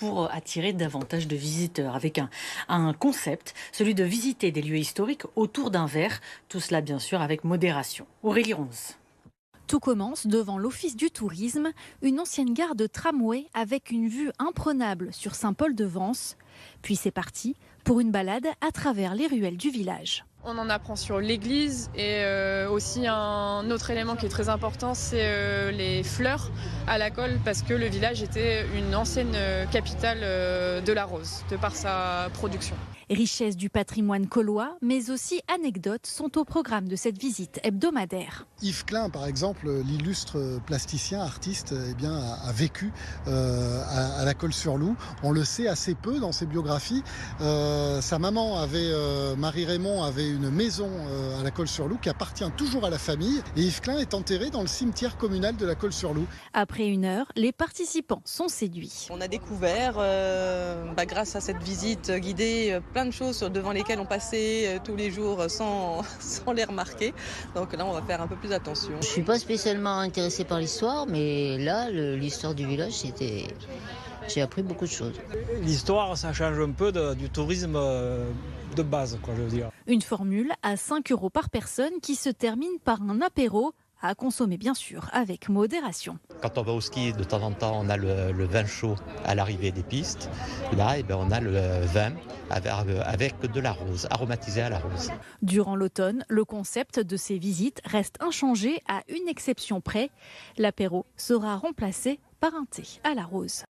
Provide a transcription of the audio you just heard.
pour attirer davantage de visiteurs, avec un concept, celui de visiter des lieux historiques autour d'un verre. Tout cela, bien sûr, avec modération. Aurélie Ronze. Tout commence devant l'Office du tourisme, une ancienne gare de tramway avec une vue imprenable sur Saint-Paul-de-Vence. Puis c'est parti pour une balade à travers les ruelles du village. On en apprend sur l'église et aussi un autre élément qui est très important, c'est les fleurs à la colle parce que le village était une ancienne capitale de la rose, de par sa production. Richesse du patrimoine caulois, mais aussi anecdotes sont au programme de cette visite hebdomadaire. Yves Klein, par exemple, l'illustre plasticien, artiste, a vécu à la Colle-sur-Loup. On le sait assez peu dans ses biographies. Sa maman Marie Raymond avait une maison à la Colle-sur-Loup qui appartient toujours à la famille. Et Yves Klein est enterré dans le cimetière communal de la Colle-sur-Loup. Après 1 heure, les participants sont séduits. On a découvert, grâce à cette visite guidée, plein de choses devant lesquelles on passait tous les jours sans les remarquer. Donc là, on va faire un peu plus attention. Je ne suis pas spécialement intéressée par l'histoire, mais là, l'histoire du village, j'ai appris beaucoup de choses. L'histoire, ça change un peu du tourisme de base, je veux dire. Une formule à 5 € par personne qui se termine par un apéro, à consommer bien sûr avec modération. Quand on va au ski, de temps en temps, on a le vin chaud à l'arrivée des pistes. Là, on a le vin avec de la rose, aromatisé à la rose. Durant l'automne, le concept de ces visites reste inchangé à une exception près. L'apéro sera remplacé par un thé à la rose.